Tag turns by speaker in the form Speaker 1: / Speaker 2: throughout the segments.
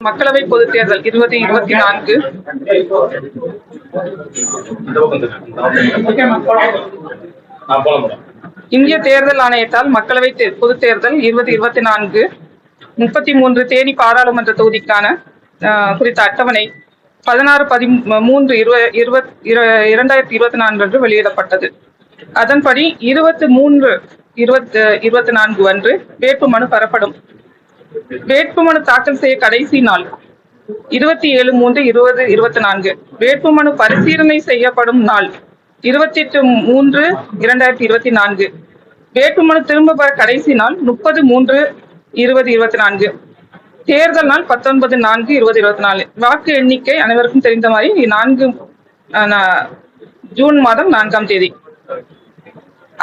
Speaker 1: மக்களவை பொதுத் தேர்தல் 2024 இந்திய தேர்தல் ஆணையத்தால் மக்களவை பொதுத் தேர்தல் 2024 33 தேனி பாராளுமன்ற தொகுதிக்கான குறித்த அட்டவணை 16/13/2024 அன்று வெளியிடப்பட்டது. அதன்படி 23/20/24 அன்று வேட்புமனு பெறப்படும். வேட்புமனு தாக்கல் செய்ய கடைசி நாள் 27/3/2024. வேட்புமனு பரிசீலனை செய்யப்படும் நாள் 28/3/2024. வேட்புமனு திரும்ப பெற கடைசி நாள் 30/3/2024. தேர்தல் நாள் 19/4/2024. வாக்கு எண்ணிக்கை அனைவருக்கும் தெரிந்த மாதிரி ஜூன் மாதம் 4ஆம் தேதி.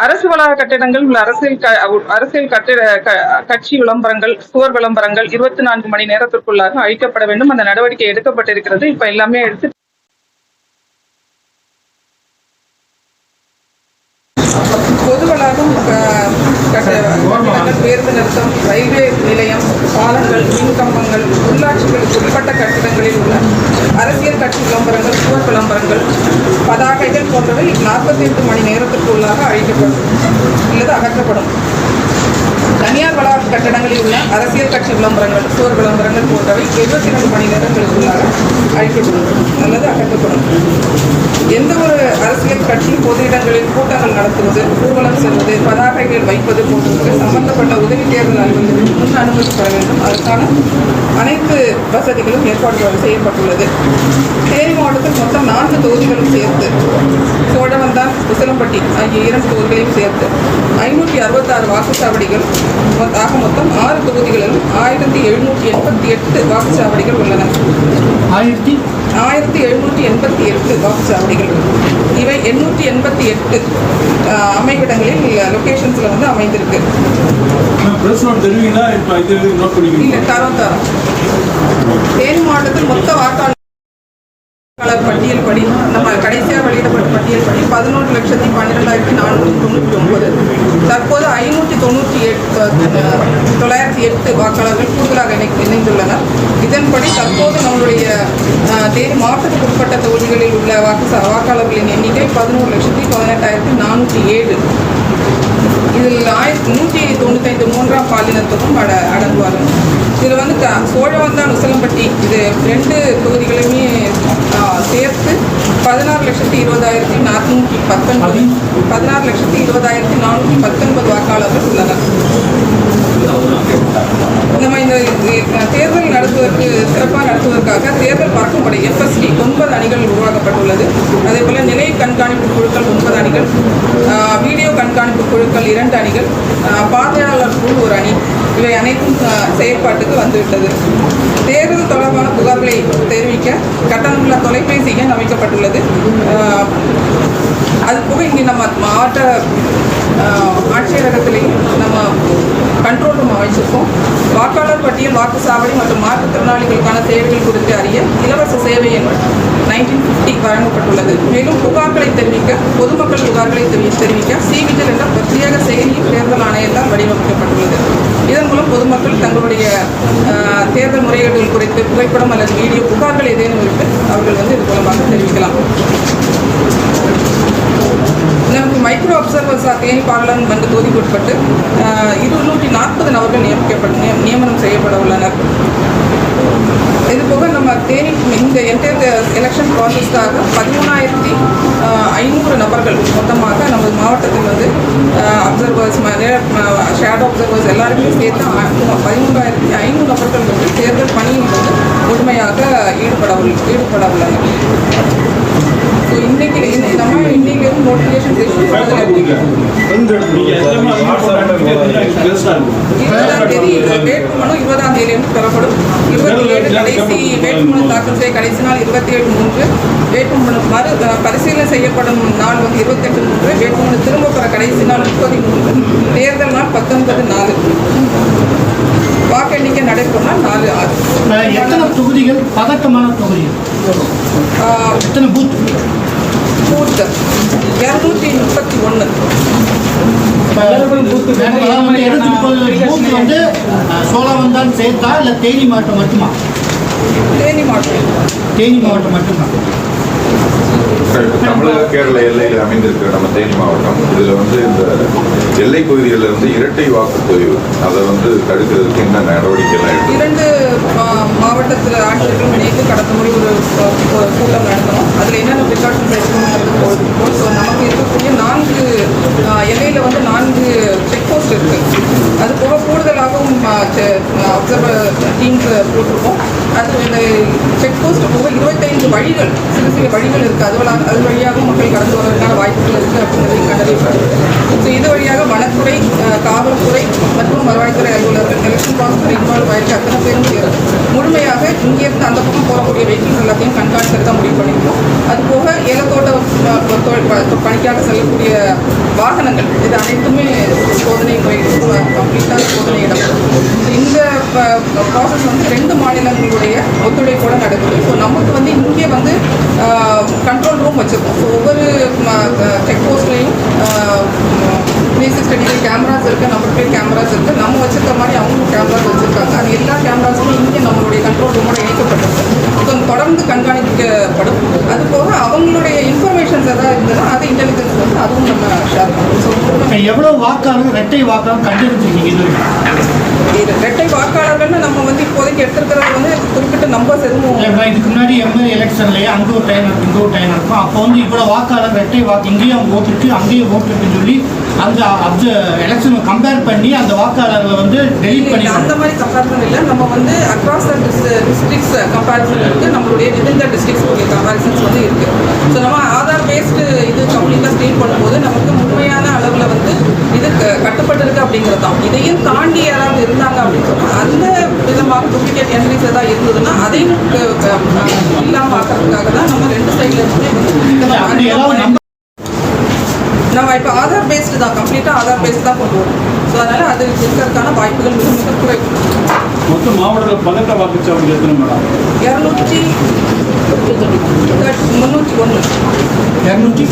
Speaker 1: அரசு வளாக கட்டிடங்கள் உள்ள அரசியல் கட்சி விளம்பரங்கள், சுவர் விளம்பரங்கள் 24 மணி நேரத்திற்குள்ளாக அழிக்கப்பட வேண்டும். அந்த நடவடிக்கை எடுக்கப்பட்டிருக்கிறது. இப்ப எல்லாமே எடுத்து பொது வளாகம், பேருந்து நிறுத்தம், ரயில்வே நிலையம், பாலங்கள், மின்கம்பங்கள், உள்ளாட்சிகளுக்கு உட்பட்ட கட்டிடங்களில் உள்ள அரசியல் கட்சி விளம்பரங்கள், சுவர் விளம்பரங்கள், பதாகைகள் போன்றவை 48 மணி நேரத்திற்கு உள்ளாக அழிக்கப்படும் அல்லது அகற்றப்படும். தனியார் வளாக கட்டடங்களில் உள்ள அரசியல் கட்சி விளம்பரங்கள், சுவர் விளம்பரங்கள் போன்றவை 72 மணி நேரங்களுக்குள்ளாக அழிக்கப்படும் அல்லது அகற்றப்படும். எந்த ஒரு அரசியல் கட்சி பொது இடங்களில் கூட்டங்கள் நடத்துவது, ஊர்வலம் செல்வது, பதாகைகள் வைப்பது போன்றவற்றை சம்பந்தப்பட்ட உதவி தேர்தல் அலுவலகத்தில் முன் அனுமதி பெற வேண்டும். அதற்கான அனைத்து வசதிகளும் ஏற்பாடு செய்யப்பட்டுள்ளது. தேனி மாவட்டத்தில் மொத்தம் 4 தொகுதிகளும் சேர்த்து, சோழவந்தான், உசிலம்பட்டி ஆகிய 2 தொகுதிகளையும் சேர்த்து 566 வாக்குச்சாவடிகள், ஆக மொத்தம் 6 தொகுதிகளிலும் 1788 வாக்குச்சாவடிகள் உள்ளன. 1788 வாக்குச்சாவடிகள். இவை 888 அமைவிடங்களில் லொகேஷன்ஸ்ல அமைந்திருக்கு. இல்ல, தரம் தேனி மாவட்டத்தில் மொத்த வாக்காளர் பட்டியல் படி, நம்ம கடைசியாக வெளியிடப்பட்ட பட்டியல் படி 11,12,499. தற்போது 598 வாக்காளர்கள் கூடுதலாக இணைந்துள்ளனர். இதன்படி தற்போது நம்முடைய தேனி மாவட்டத்துக்கு உட்பட்ட தொகுதிகளில் உள்ள வாக்காளர்களின் எண்ணிக்கை 11,18,407. இதில் 195 மூன்றாம் பாலினத்துக்கும் அடங்குவார்கள். இதில் சோழவந்தான், உசிலம்பட்டி இது 2 தொகுதிகளுமே சேர்த்து 16,20,419 வாக்காளர்கள் உள்ளனர். நம்ம இந்த தேர்தல் சிறப்பாக நடத்துவதற்காக தேர்தல் பறக்கும்படை FSD 9 அணிகள் உருவாக்கப்பட்டுள்ளது. அதே போல நிலை கண்காணிப்பு குழுக்கள் 9 அணிகள், வீடியோ கண்காணிப்பு குழுக்கள் 2 அணிகள், பார்வையாளர் குழு 1 அணி, இவை அனைத்தும் செயற்பாட்டுக்கு வந்துவிட்டது. தேர்தல் தொடர்பான புகார்களை தெரிவிக்க கட்டணமுள்ள தொலைபேசி எண் அமைக்கப்பட்டுள்ளது. அதுபோக இங்கே நம்ம மாவட்ட ஆட்சியரகத்திலேயும் நம்ம கண்ட்ரோல் ரூம் அமைச்சிருக்கோம். வாக்காளர் பட்டியல், வாக்குச்சாவடி மற்றும் மாற்றுத்திறனாளிகளுக்கான சேவைகள் குறித்து அறிய இலவச சேவை எண் 1950 வழங்கப்பட்டுள்ளது. மேலும் புகார்களை தெரிவிக்க, பொதுமக்கள் புகார்களை தெரிவிக்க CVGIL என்ற பிரத்யேக செயலியும் தேர்தல் ஆணையத்தால் வடிவமைக்கப்பட்டுள்ளது. இதன் மூலம் பொதுமக்கள் தங்களுடைய தேர்தல் முறைகேடுகள் குறித்து புகைப்படம் அல்லது வீடியோ புகார்கள் ஏதேனும் இருக்கு அவர்கள் இது மூலமாக தெரிவிக்கலாம். நமக்கு மைக்ரோ அப்சர்வர்ஸாக தேனி பாராளுமன்ற தொகுதிக்கு உட்பட்டு 240 நபர்கள் நியமனம் செய்யப்பட உள்ளனர். இதுபோக நம்ம தேனி இந்த என்டையர் எலெக்ஷன் ப்ராசஸ்க்காக 13,500 நபர்கள் மொத்தமாக நமது மாவட்டத்தில் அப்சர்வர்ஸ், ஷேடோ அப்சர்வர்ஸ் எல்லாருமே சேர்த்து 13,500 நபர்கள் தேர்தல் பணியில் முழுமையாக ஈடுபட உள்ளனர். ஸோ இன்னைக்கு நோட்டிஃபிகேஷன் 20ஆம் தேதி வேட்புமனு 20ஆம் தேதியிலிருந்து பெறப்படும். 27 கடைசி வேட்புமனு தாக்கல் செய்ய கடைசி நாள் 27/3. வேட்புமனு பரிசீலனை செய்யப்படும் நாள் 28/3. வேட்புமனு திரும்ப பெற கடைசி நாள் 30/3. தேர்தல் நாள் 19/4. வாக்கு எண்ணிக்கை நடைபெறும் நாள் 4/6.
Speaker 2: எத்தனை தொகுதிகள் பதட்டமான தொகுதிகள்?
Speaker 1: எத்தனை பூத் 231.
Speaker 2: சோழவந்தான் சேர்த்தா இல்லை தேனி மாவட்டம் மட்டுமா?
Speaker 1: தேனி மாவட்டம்.
Speaker 2: தேனி மாவட்டம் மட்டும்தான்.
Speaker 3: தமிழக கேரள எல்லையில் அமைந்திருக்கிற நம்ம தேனி மாவட்டம், இதில் வந்து இந்த எல்லை பகுதிகளில் இருந்து இரட்டை வாக்குப்பதிவு அதை வந்து தடுக்கிறதுக்கு என்ன நடவடிக்கைலாம் எடுக்கும்?
Speaker 1: 2 மாவட்டத்தில் ஆட்சியர்கள் இணைந்து கடந்த முறை ஒரு கூட்டம் நடத்தணும். அதில் என்னென்ன ப்ரிகாஷன்ஸ் எடுக்கணுங்கிறது போல் ஸோ நமக்கு இருக்கக்கூடிய 4 எல்லையில் வந்து 4 செக் போஸ்ட் இருக்குது. அது போக கூடுதலாகவும் அப்சர்வர் டீம்ஸ் போட்டிருக்கோம். அது இந்த செக் போஸ்ட் போக 25 வழிகள், சில வழிகள் இருக்குது. அது வழியாக மக்கள் கடந்து வருவதற்கான வாய்ப்புகள் இருக்குது அப்படிங்கிறதையும் கண்டறியப்படுது. ஸோ இது வழியாக வனத்துறை, காவல்துறை மற்றும் வருவாய்த்துறை அலுவலர்கள், எலெக்ஷன் ப்ராசஸில் இன்வால்வ் ஆகிருக்கு அத்தனை பேரும் சேரும் முழுமையாக இங்கேருந்து அந்த பக்கம் போகக்கூடிய வெஹிக்கிள்ஸ் எல்லாத்தையும் கண்காணிக்கிறது தான் முடிவு பண்ணியிருக்கோம். அது போக ஏலத்தோட்ட பணிக்காக செல்லக்கூடிய வாகனங்கள் இது அனைத்துமே சோதனை கம்ப்ளீட்டாக சோதனை இடம்பெறும். இந்த ப்ராசஸ் வந்து 2 மாநிலங்களுடைய ஒத்துழைப்போடு நடக்குது. ஸோ நமக்கு வந்து இங்கே வந்து கண்ட்ரோல் ரூம் வச்சுருக்கோம். ஸோ ஒவ்வொரு செக் போஸ்ட்லேயும் 360 டிகிரி கேமராஸ் இருக்குது, நம்பர் பிளேட் கேமராஸ் இருக்குது. நம்ம வச்சுருக்க மாதிரி அவங்களும் கேமராஸ் வச்சுருக்காங்க. அது எல்லா கேமராஸுமே இங்கே நம்மளுடைய கண்ட்ரோல் ரூமோட இணைக்கப்பட்டிருக்கு. ஸோ தொடர்ந்து கண்காணிக்கப்படும். அது போக அவங்களுடைய இன்ஃபர்மேஷன்ஸ் எதாவது இருந்ததுன்னா அது இன்டெலிஜென்ஸ் வந்து அதுவும் நம்ம ஷேர் பண்ணுறோம். ஸோ
Speaker 2: எவ்வளோ வாக்காளர்கள் இரட்டை வாக்காளர் கண்டறிஞ்சிருக்கீங்க?
Speaker 1: இது இரட்டை வாக்காளர்கள்னு நம்ம வந்து இப்போதைக்கு எடுத்துருக்கிறது வந்து குறிப்பிட்ட நம்பர்ஸ் எதுவும்
Speaker 2: இதுக்கு முன்னாடி எம்எல்ஏ எலெக்ஷன்லேயே அங்கே ஒரு டைம் இருக்கும், இங்கே ஒரு டைம் இருக்கும். அப்போ வந்து இவ்வளோ வாக்காளர் இரட்டை வாக்கு இங்கேயும் அவங்க ஓட்டு இருக்குது, அங்கேயும் ஓட்டு இருக்குன்னு சொல்லி அந்த எலெக்ஷனை கம்பேர் பண்ணி அந்த வாக்காளர்களை வந்து டெலிட் பண்ணி
Speaker 1: அந்த மாதிரி கம்பேரிசன் இல்லை. நம்ம வந்து அக்ராஸ் த டிஸ்ட்ரிக்ஸ் கம்பேரிசன் இருக்குது. நம்மளுடைய விதின் த டிஸ்ட்ரிக்ஸ் உடைய கம்பேரிசன்ஸ் வந்து இருக்குது. ஸோ நம்ம ஆதார் பேஸ்டு இது கம்ப்ளீட்டாக ஸ்டேட் பண்ணும்போது நமக்கு முழுமையான அளவில் வந்து இது கட்டுப்பட்டு இருக்குது அப்படிங்கிறது தான். இதையும் தாண்டி யாராவது இருந்தாங்க அப்படின்னு சொன்னால் அந்த விதமாக டூப்ளிகேட் என்ட்ரிஸ் ஏதாவது இருந்ததுன்னா அதையும் இல்லாமல் ஆக்கிறதுக்காக தான் நம்ம 2 சைடில் இருந்து நம்ம இப்போ ஆதார் பேஸ்டு தான், கம்ப்ளீட்டாக ஆதார் பேஸ்டு தான் கொண்டு வரும். ஸோ அதனால் அது இருக்கிறதுக்கான வாய்ப்புகள் மிக மிக குறைவு.
Speaker 4: மொத்தம் மாவட்டத்தில் பதட்ட வாக்குச்சாவடி எத்தனை மேடம்?
Speaker 1: 231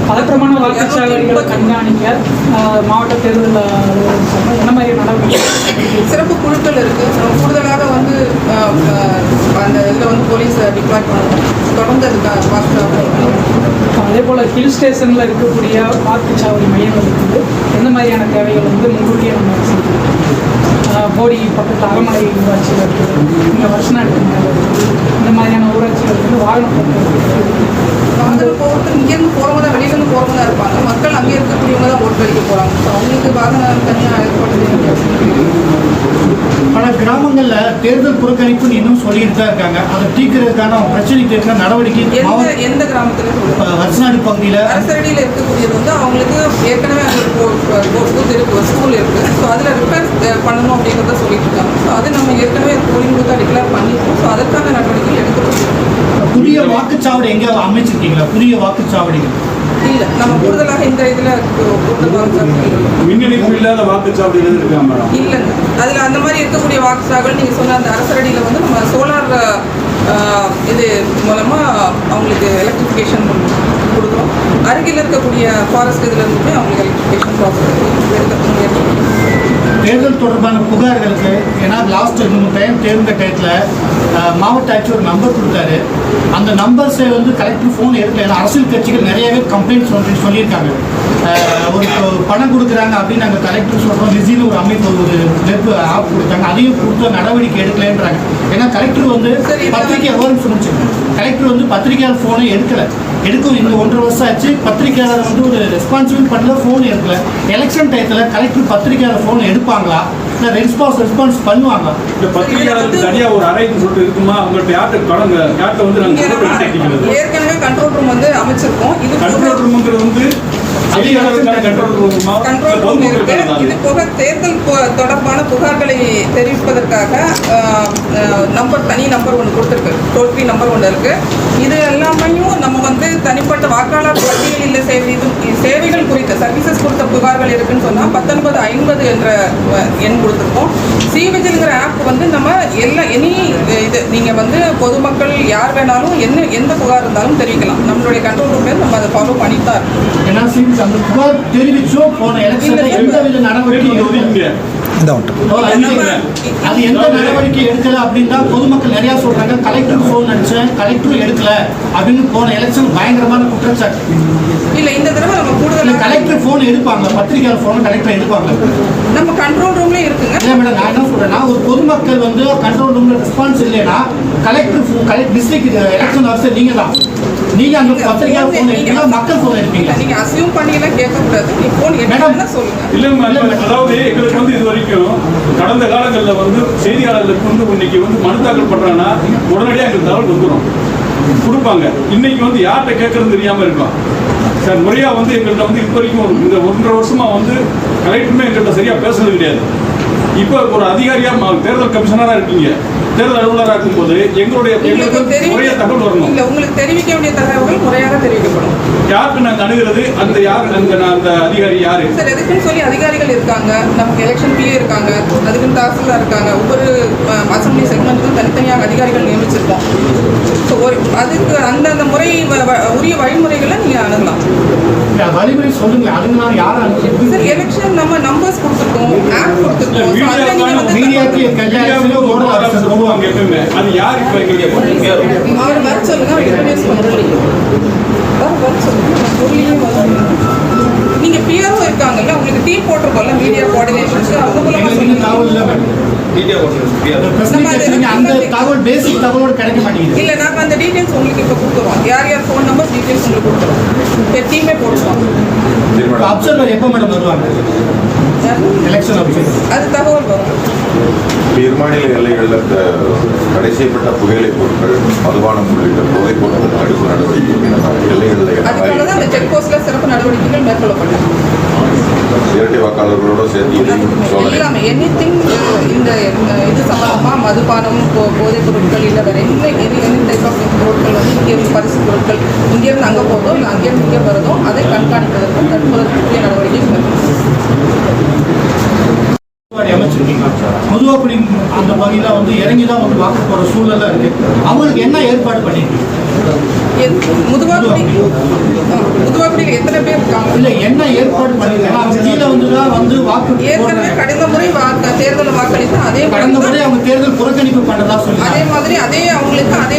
Speaker 5: பதற்றமான வாக்குச்சாவடிகளை கண்காணிக்க மாவட்ட தேர்தல் என்ன மாதிரி நடவடிக்கை?
Speaker 1: சிறப்பு குழுக்கள் இருக்குது. கூடுதலாக வந்து அந்த இதில் வந்து போலீஸ் டிப்ளாய் பண்ணணும். தொடர்ந்து அதுக்கு வாக்குச்சாவடி.
Speaker 5: அதே போல் ஹில் ஸ்டேஷனில் இருக்கக்கூடிய வாக்குச்சாவடி மையங்கள் இருக்குது. எந்த மாதிரியான தேவைகள் வந்து முன்கூட்டியே நம்ம செஞ்சுருக்கோம்? போடி பக்கத்தில் அறமலை ஊராட்சியில் இருக்குது, இங்கே வருஷநாடு இந்த மாதிரியான ஊராட்சிகள் வந்து வாகன
Speaker 1: போகிறது இங்கேருந்து போகிறவங்க தான், வெளியிலேருந்து போகிறவங்க தான் இருப்பாங்க. மக்கள் அங்கே இருக்கக்கூடியவங்க தான் ஓட்டு அளிக்க போகிறாங்க. ஸோ அவங்களுக்கு வாகனம் தனியாக ஏற்படுது.
Speaker 2: பல கிராமங்களில் தேர்தல் புறக்கணிப்புன்னு இன்னும் சொல்லிட்டு தான் இருக்காங்க. அதை தீர்க்கிறதுக்கான பிரச்சனைக்கு இருக்கிற நடவடிக்கை
Speaker 1: எந்த கிராமத்தில்
Speaker 2: வருஷநாடு பகுதியில்
Speaker 1: அரசடியில் இருக்கக்கூடியது வந்து அவங்களுக்கு ஏற்கனவே அங்கே பூத் இருக்குது, ஸ்கூல் இருக்குது. ஸோ அதில் ரிப்பேர் பண்ணணும் அப்படிங்கிறத சொல்லிட்டு இருக்காங்க. ஸோ அது நம்ம ஏற்கனவே போலிங் பூத்தாக டிக்ளேர் பண்ணியிருக்கோம். ஸோ அதற்கான நடவடிக்கைகள் எடுக்கப்படும்.
Speaker 2: புதிய வாக்குச்சாவடி எங்கே அமைச்சிருக்கீங்களா? புதிய வாக்குச்சாவடிகள்
Speaker 1: இல்லை, நம்ம கூடுதலாக இந்த இதில் கூடுதல் வாக்குச்சாவடிகள்
Speaker 4: மின்னணிப்பு இல்லாத வாக்குச்சாவடிகள் இருக்கா மேடம்?
Speaker 1: இல்லைங்க. அதில் அந்த மாதிரி இருக்கக்கூடிய வாக்குச்சாவடிகள் நீங்கள் சொன்ன அந்த அரசடியில் வந்து நம்ம சோலார் இது மூலமாக அவங்களுக்கு எலக்ட்ரிஃபிகேஷன் கொடுக்குறோம். அருகில் இருக்கக்கூடிய ஃபாரஸ்ட் இதில் இருந்துமே அவங்களுக்கு எலக்ட்ரிஃபிகேஷன் ப்ராசஸ் எடுக்கிறதுக்கு முயற்சி பண்ணுறோம்.
Speaker 2: தேர்தல் தொடர்பான புகார்களுக்கு ஏன்னா லாஸ்ட் 3 டைம் தேர்ந்த டயத்தில் மாவட்ட ஆட்சி ஒரு நம்பர் கொடுத்தாரு. அந்த நம்பர்ஸை வந்து கலெக்டர் ஃபோன் எடுக்கல. ஏன்னா அரசியல் கட்சிகள் நிறையவே கம்ப்ளைண்ட் சொல்லியிருக்காங்க. ஒரு பணம் கொடுக்குறாங்க அப்படின்னு நாங்கள் கலெக்டர் சொல்கிறோம். ரிசின்னு ஒரு அமைப்பு ஒரு வெப் ஆப் கொடுத்தாங்க, அதையும் கொடுத்த நடவடிக்கை எடுக்கலைன்றாங்க. ஏன்னா கலெக்டர் வந்து பத்திரிகை முடிச்சு கலெக்டர் வந்து பத்திரிகையாளர் ஃபோனை எடுக்கலை. எடுக்கும் இந்த 1.5 வருஷம் ஆச்சு. பத்திரிகையாளர் வந்து ஒரு ரெஸ்பான்சிபிள் பண்ணல, ஃபோன் எடுக்கல. எலெக்ஷன் டயத்தில் கலெக்டர் பத்திரிகையாளர் ஃபோன் எடுப்பாங்களா இல்லை ரெஸ்பான்ஸ் பண்ணுவாங்க?
Speaker 4: இந்த பத்திரிகையாளருக்கு தனியாக ஒரு அறைன்னு சொல்லிட்டு இருக்குமா? அவங்கள்ட்ட யார்கிட்ட வந்து நாங்கள்
Speaker 1: ஏற்கனவே கண்ட்ரோல் ரூம் வந்து அமைச்சிருக்கோம். இது
Speaker 4: கண்ட்ரோல் ரூமுங்கிறது வந்து கண்ட்ரோல் ரூம்
Speaker 1: இருக்கு. இது போக தேர்தல் தொடர்பான புகார்களை தெரிவிப்பதற்காக தனி நம்பர் ஒன்று கொடுத்துருக்கு, டோல் ஃப்ரீ நம்பர் ஒன்று இருக்கு. இது எல்லாமையும் நம்ம வந்து தனிப்பட்ட வாக்காளர் பட்டியலில் சேவைகள் குறித்த சர்வீசஸ் கொடுத்த புகார்கள் இருக்குன்னு சொன்னால் 1950 என்ற எண் கொடுத்துருக்கோம். சிவிஜில்ங்கிற ஆப் வந்து நம்ம எனி இது நீங்கள் வந்து பொதுமக்கள் யார் வேணாலும் எந்த புகார் இருந்தாலும் தெரிவிக்கலாம். நம்மளுடைய கண்ட்ரோல் ரூம்லேருந்து நம்ம அதை ஃபாலோ பண்ணிட்டு தான் இருக்கோம்.
Speaker 2: ஏன்னா அந்த புகார் தெரிவிச்சோ போன எலெக்ஷனில் எந்த வித நடவடிக்கை அது எந்த நடவடிக்கை எடுக்கல அப்படின்னு தான் பொதுமக்கள் நிறைய சொல்றாங்க. கலெக்டர் ஃபோன் அடிச்சேன், கலெக்டரும் எடுக்கல அப்படின்னு போன எலெக்ஷன் பயங்கரமான குற்றச்சாட்டு.
Speaker 1: இல்ல இந்த தடவை நம்ம
Speaker 2: இல்ல
Speaker 1: கூடுதலா
Speaker 2: கலெக்டர் ஃபோன் எடுப்பாங்க, பத்திரிகையாளர் ஃபோன் கலெக்டர் எடுப்பாங்க.
Speaker 1: நம்ம கண்ட்ரோல் ரூம்ல இருக்குங்க.
Speaker 2: இல்ல மேடம், நான் என்ன சொல்றேன்னா ஒரு பொதுமக்கள் வந்து கண்ட்ரோல் ரூம்ல ரெஸ்பான்ஸ் இல்லைன்னா கலெக்டர் டிஸ்ட்ரிக்ட் எலெக்ஷன் ஆஃபீஸர் நீங்க தான். நீங்க அந்த பத்திரிகையாளர் ஃபோன் எடுப்பீங்களா, மக்கள் ஃபோன் எடுப்பீங்களா?
Speaker 1: நீங்க அசியூம் பண்ணி எல்லாம் கேட்க கூடாது. நீ போன் எடுக்கணும்னா சொல்லுங்க.
Speaker 4: இல்ல அதாவது எங்களுக்கு வந்து இது வரைக்கும் கடந்த காலங்களில் வந்து செய்தியாளர்களுக்கு வந்து இன்னைக்கு வந்து மனு தாக்கல் பண்றாங்கன்னா உடனடியாக எங்களுக்கு தகவல் வந்துடும், கொடுப்பாங்க. இன்னைக்கு வந்து யார்கிட்ட கேட்கறது தெரியாம இருக்கும் சார். முறையா வந்து எங்கள்கிட்ட வந்து இப்போ வரைக்கும் இந்த 1.5 வருஷமா வந்து கலெக்டருமே எங்கள்கிட்ட சரியா பேசுறது கிடையாது. இப்போ ஒரு அதிகாரியா தேர்தல் கமிஷனரா இருக்கீங்க, தேர்தல் அலுவலராக இருக்கும்போது எங்களுக்கு முறையா தகவல் வரணும்.
Speaker 1: இல்ல உங்களுக்கு தெரிவிக்க வேண்டிய தகவல்கள் முறையாக தெரிவிக்கப்படும்.
Speaker 4: யாருக்கு நாங்கள் அணுகிறது, அந்த யார் அந்த அதிகாரி யாரு
Speaker 1: சார்? எதுக்குன்னு சொல்லி அதிகாரிகள் இருக்காங்க, நமக்கு எலெக்ஷன் பிஏ இருக்காங்க, அதுக்குன்னு தாசில்தார் இருக்காங்க. ஒவ்வொரு அசம்பிளி செக்மெண்ட்டுக்கும் தனித்தனியாக அதிகாரிகள் நியமிச்சிருக்கோம். ஸோ அதுக்கு அந்தந்த முறை உரிய வழிமுறைகளை நீங்கள் அணுகலாம்.
Speaker 2: வழிமுறை சொல்லுங்க, அதுக்கு நான் யாரை அனுப்புறது?
Speaker 1: சார் எலெக்ஷன் நம்ம நம்பர்ஸ் கொடுத்துருக்கோம், ஆப் கொடுத்துருக்கோம். So அதுல நீங்க வந்து
Speaker 2: மீடியாக்கு
Speaker 4: அது யார் இப்போ எங்களுக்கு
Speaker 1: அவர் வர சொல்லுங்க, அவர் இன்ட்ரடியூஸ் பண்ணுறோம். வர சொல்லுங்க, பொருளையும் வரும். நீங்க பிஆர்ஓ இருக்காங்கல்ல, உங்களுக்கு டீம் போட்டிருக்கோம்ல மீடியா கோஆர்டினேஷன்ஸ், அவங்க மூலமா சொல்லுங்க.
Speaker 2: அந்த தகவல் பேசிக் தகவலோடு கிடைக்க மாட்டேங்குது.
Speaker 1: இல்ல நாங்க அந்த டீடைல்ஸ் உங்களுக்கு இப்ப கொடுத்துருவோம். யார் யார் ஃபோன் நம்பர் டீடைல்ஸ் உங்களுக்கு கொடுத்துருவோம். டீமே போட்டுருவோம்.
Speaker 2: அப்சர்வர் எப்போ மேடம் வருவாங்க? எலெக்ஷன் அப்சர்வர்
Speaker 1: அது தகவல் வரும்.
Speaker 3: மாநில எல்லைகளில் தடை செய்யப்பட்ட புகையிலை பொருட்கள், மதுபானம் உள்ளிட்ட போதைப் பொருட்கள் தடுப்பு நடவடிக்கை எல்லைகளில்
Speaker 1: அதுக்காக தான் அந்த செக் போஸ்ட்ல சிறப்பு நடவடிக்கைகள் மேற்கொள்ளப்பட்டது.
Speaker 3: இரட்டை வாக்காளர்களோட சேர்த்து
Speaker 1: எல்லாமே எனிதிங் இந்த இது சம்பந்தமா மதுபானம், போதைப் பொருட்கள் இல்லை வேற என்ன டைப் ஆஃப் பொருட்கள் வந்து இங்கேருந்து பரிசு பொருட்கள் இங்கேருந்து அங்கே போதோ இல்லை அங்கேருந்து இங்கே வருதோ அதை கண்காணிப்பதற்கும் தடுப்பதற்குரிய நடவடிக்கைகள் மேற்கொள்ளப்படும்.
Speaker 2: அமைச்சிருக்கீங்களா? முதுவாக்குடி அந்த பகுதியில் வந்து இறங்கி தான் வந்து வாக்கு போகிற சூழலாக இருக்கு. அவங்களுக்கு என்ன ஏற்பாடு பண்ணிருக்கீங்க?
Speaker 1: முதுவாக்குடியில் எத்தனை பேர் இருக்காங்க?
Speaker 2: இல்லை என்ன ஏற்பாடு பண்ணிருக்காங்க? அவங்க கீழே வந்து தான் வந்து வாக்கு
Speaker 1: ஏற்கனவே கடந்த முறை தேர்தல் வாக்களித்து அதே
Speaker 2: கடந்த முறை அவங்க தேர்தல் புறக்கணிப்பு பண்ணுறதா சொல்லி
Speaker 1: அதே மாதிரி அதே அவங்களுக்கு அதே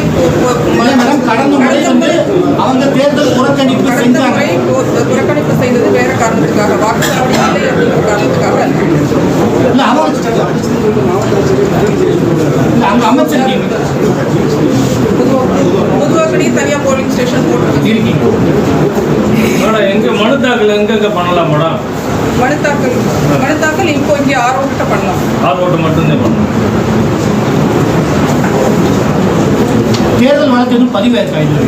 Speaker 2: மேடம் கடந்த முறை வந்து அவங்க தேர்தல் புறக்கணிப்பு செஞ்சாங்க.
Speaker 1: புறக்கணிப்பு செய்தது வேற காரணத்துக்காக, வாக்குச்சாவடி இல்லை அப்படிங்கிற காரணத்துக்காக
Speaker 2: இல்லை அவங்க அமைச்சிருக்கீங்க.
Speaker 1: முதுவாக்குடி தனியாக போலிங் ஸ்டேஷன் போட்டு
Speaker 2: இருக்கீங்க
Speaker 6: மேடம். எங்கே மனு தாக்கல் எங்கெங்கே பண்ணலாம் மேடம்?
Speaker 1: மனு தாக்கல் இப்போ இங்கே ஆர்ஓ கிட்ட பண்ணலாம்.
Speaker 6: ஆர்ஓட்ட மட்டும்தான் பண்ணலாம்.
Speaker 2: தேர்தல் வழக்கு எதுவும் பதிவாயிருக்கா? இது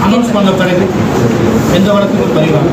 Speaker 2: அனௌன்ஸ் பண்ண பிறகு எந்த வழக்குக்கும் பதிவாக